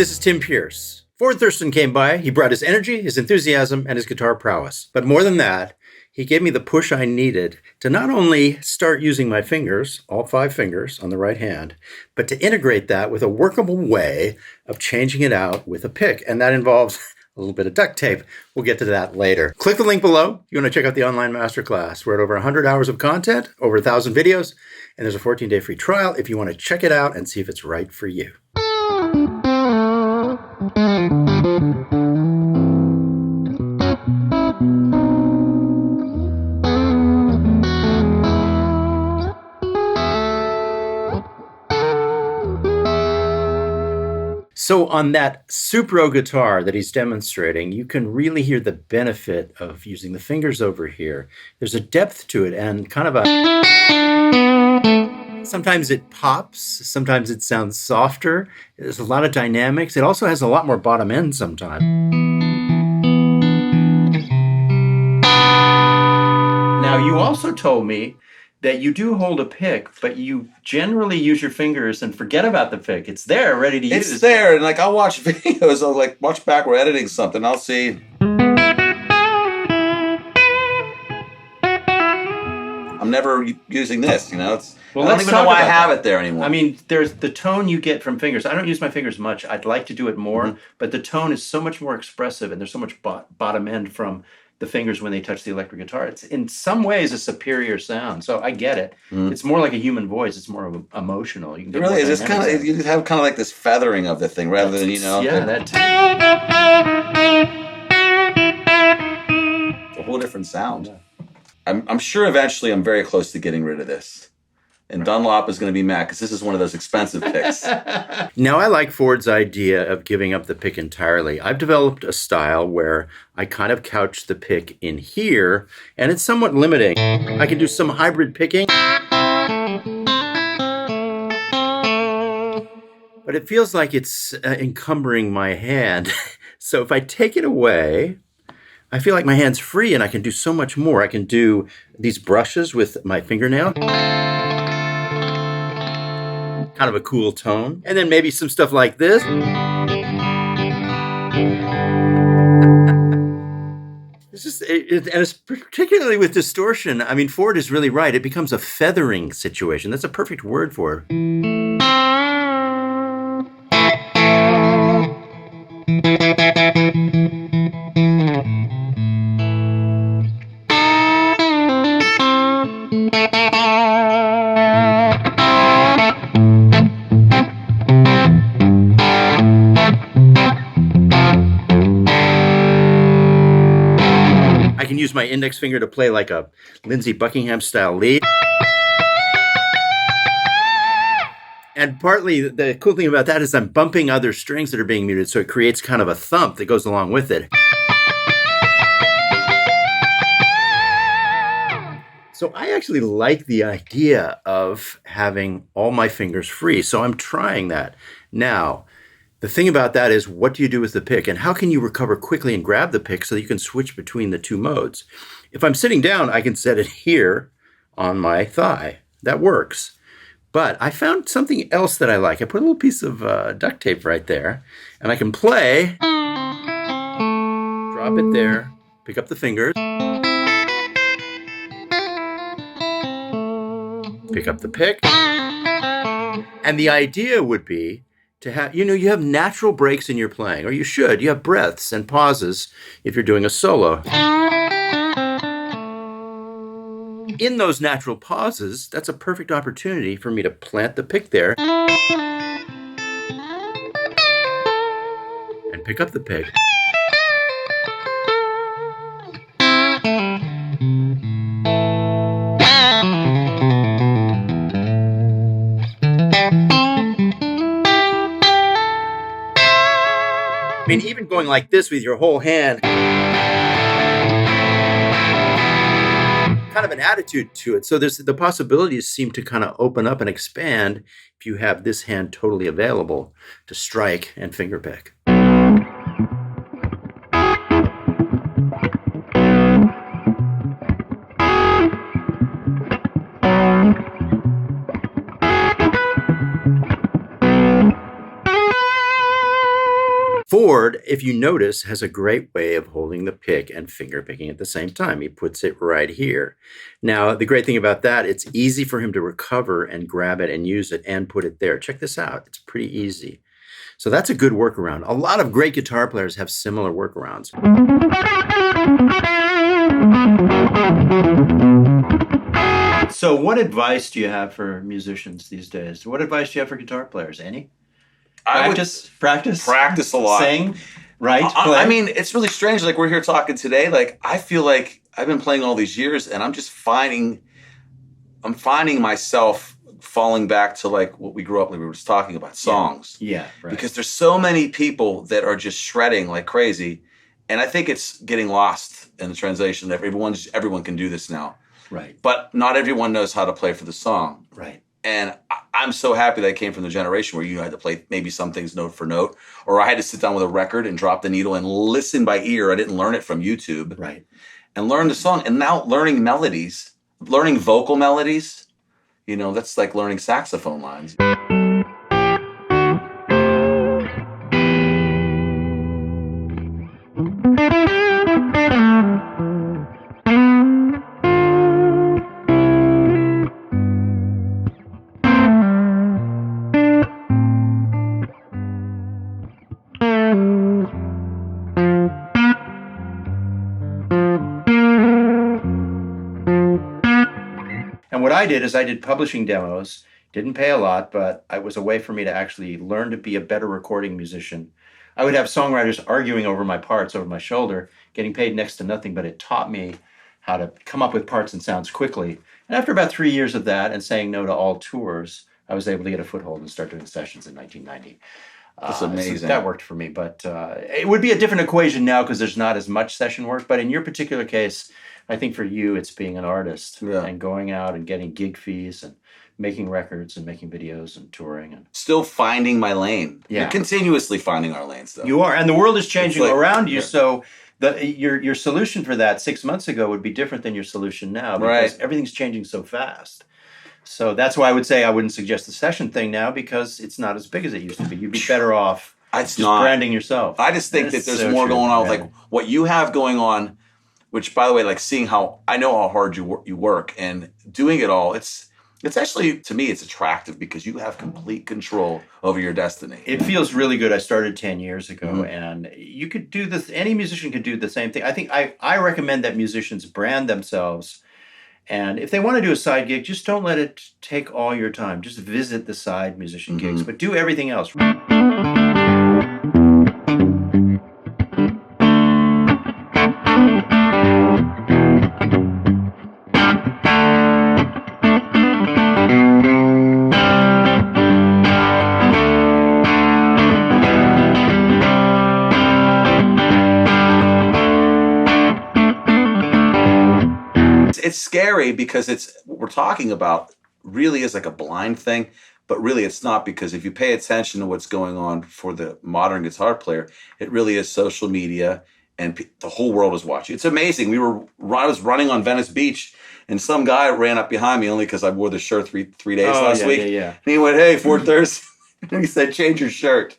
this is Tim Pierce. Ford Thurston came by. He brought his energy, his enthusiasm, and his guitar prowess. But more than that, he gave me the push I needed to not only start using my fingers, all 5 fingers on the right hand, but to integrate that with a workable way of changing it out with a pick. And that involves a little bit of duct tape. We'll get to that later. Click the link below. You want to check out the online masterclass. We're at over 100 hours of content, over 1,000 videos, and there's a 14-day free trial if you want to check it out and see if it's right for you. So on that Supro guitar that he's demonstrating, you can really hear the benefit of using the fingers over here. There's a depth to it and kind of a... Sometimes it pops, sometimes it sounds softer. There's a lot of dynamics. It also has a lot more bottom end sometimes. Now, you also told me that you do hold a pick, but you generally use your fingers and forget about the pick. It's there, ready to use. It's there, and like I'll watch videos, I'll like watch back, we're editing something, I'll see. I'm never using this, you know? It's, well, I don't even know why I have it there anymore. I mean, there's the tone you get from fingers. I don't use my fingers much. I'd like to do it more, but the tone is so much more expressive, and there's so much bottom end from the fingers when they touch the electric guitar. It's in some ways a superior sound. So I get it. It's more like a human voice. It's more emotional. You can it really is. It's kind of, you have kind of like this feathering of the thing rather than, you know. Yeah, that too. It's a whole different sound. Yeah. I'm sure eventually I'm very close to getting rid of this. And Dunlop is going to be mad because this is one of those expensive picks. Now, I like Ford's idea of giving up the pick entirely. I've developed a style where I kind of couch the pick in here, and it's somewhat limiting. I can do some hybrid picking, but it feels like it's encumbering my hand. So if I take it away, I feel like my hand's free and I can do so much more. I can do these brushes with my fingernail. Kind of a cool tone. And then maybe some stuff like this. It's just, and it's particularly with distortion. I mean, Ford is really right. It becomes a feathering situation. That's a perfect word for it. I can use my index finger to play like a Lindsey Buckingham style lead. And partly the cool thing about that is I'm bumping other strings that are being muted, so it creates kind of a thump that goes along with it. So I actually like the idea of having all my fingers free, so I'm trying that. Now, the thing about that is, what do you do with the pick? And how can you recover quickly and grab the pick so that you can switch between the two modes? If I'm sitting down, I can set it here on my thigh. That works. But I found something else that I like. I put a little piece of duct tape right there, and I can play, drop it there, pick up the fingers, pick up the pick. And the idea would be to have, you have natural breaks in your playing, or you should. You have breaths and pauses if you're doing a solo. In those natural pauses, that's a perfect opportunity for me to plant the pick there and pick up the pick. I mean, even going like this with your whole hand, kind of an attitude to it. So the possibilities seem to kind of open up and expand if you have this hand totally available to strike and finger pick. Ford, if you notice, has a great way of holding the pick and finger picking at the same time. He puts it right here. Now, the great thing about that, it's easy for him to recover and grab it and use it and put it there. Check this out. It's pretty easy. So that's a good workaround. A lot of great guitar players have similar workarounds. So what advice do you have for musicians these days? What advice do you have for guitar players? Any? Practice a lot. Sing, write, play. I mean, it's really strange. Like, we're here talking today. Like, I feel like I've been playing all these years, and I'm finding myself falling back to like what we grew up, like we were just talking about, songs. Yeah, right. Because there's so many people that are just shredding like crazy, and I think it's getting lost in the translation. Everyone can do this now. Right. But not everyone knows how to play for the song. Right. And I'm so happy that I came from the generation where you had to play maybe some things note for note, or I had to sit down with a record and drop the needle and listen by ear. I didn't learn it from YouTube. Right. And learn the song. And now learning melodies, learning vocal melodies, that's like learning saxophone lines. And what I did is I did publishing demos, didn't pay a lot, but it was a way for me to actually learn to be a better recording musician. I would have songwriters arguing over my parts over my shoulder, getting paid next to nothing, but it taught me how to come up with parts and sounds quickly. And after about 3 years of that and saying no to all tours, I was able to get a foothold and start doing sessions in 1990. That's amazing. So that worked for me, but it would be a different equation now because there's not as much session work. But in your particular case, I think for you, it's being an artist and going out and getting gig fees and making records and making videos and touring. And still finding my lane. Yeah. We're continuously finding our lanes, though. You are. And the world is changing around you. Yeah. So your solution for that 6 months ago would be different than your solution now because everything's changing so fast. So that's why I would say I wouldn't suggest the session thing now because it's not as big as it used to be. You'd be better off branding yourself. I just think that there's more going on with like what you have going on, which, by the way, like seeing how I know how hard you work and doing it all, it's actually, to me, it's attractive because you have complete control over your destiny. It feels really good. I started 10 years ago, and you could do this. Any musician could do the same thing. I think I recommend that musicians brand themselves. And if they want to do a side gig, just don't let it take all your time. Just visit the side musician gigs, but do everything else. It's scary because what we're talking about really is like a blind thing, but really it's not, because if you pay attention to what's going on for the modern guitar player, it really is social media and the whole world is watching. It's amazing. I was running on Venice Beach and some guy ran up behind me only because I wore the shirt three days last week. And he went, "Hey, Ford Thurston." And he said, "Change your shirt."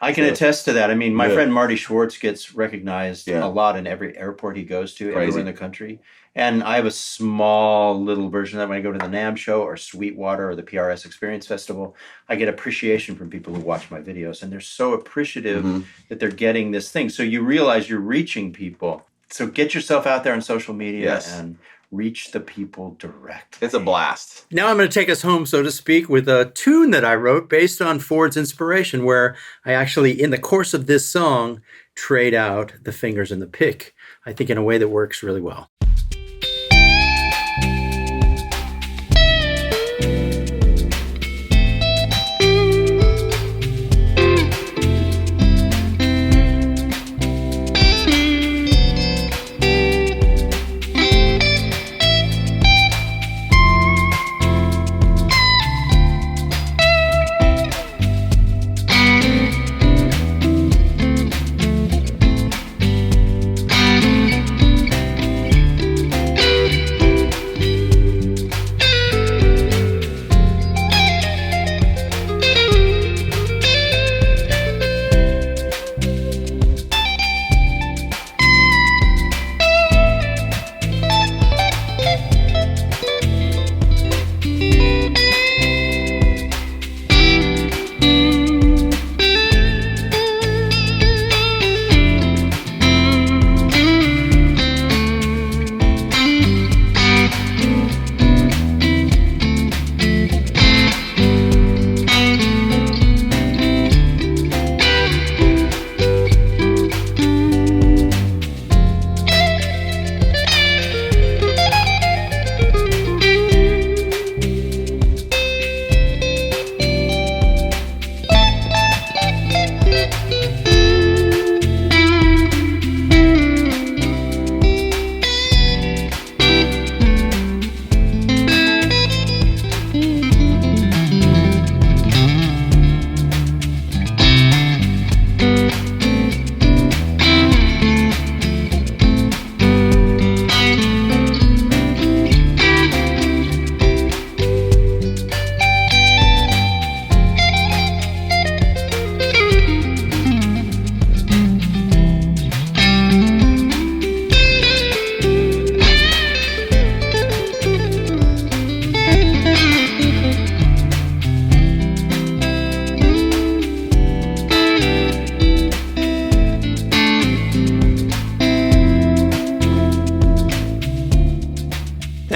I can attest to that. I mean, my friend Marty Schwartz gets recognized a lot in every airport he goes to, everywhere in the country. And I have a small little version of that when I go to the NAMM show or Sweetwater or the PRS Experience Festival. I get appreciation from people who watch my videos, and they're so appreciative that they're getting this thing. So you realize you're reaching people. So get yourself out there on social media and reach the people directly. It's a blast. Now I'm going to take us home, so to speak, with a tune that I wrote based on Ford's inspiration, where I actually, in the course of this song, trade out the fingers and the pick, I think in a way that works really well.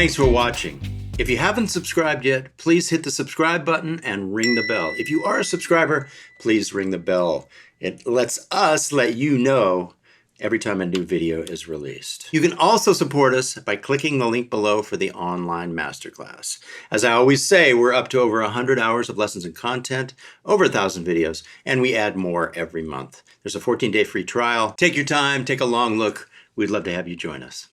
Thanks for watching. If you haven't subscribed yet, please hit the subscribe button and ring the bell. If you are a subscriber, please ring the bell. It lets us let you know every time a new video is released. You can also support us by clicking the link below for the online masterclass. As I always say, we're up to over 100 hours of lessons and content, over 1,000 videos, and we add more every month. There's a 14-day free trial. Take your time, take a long look. We'd love to have you join us.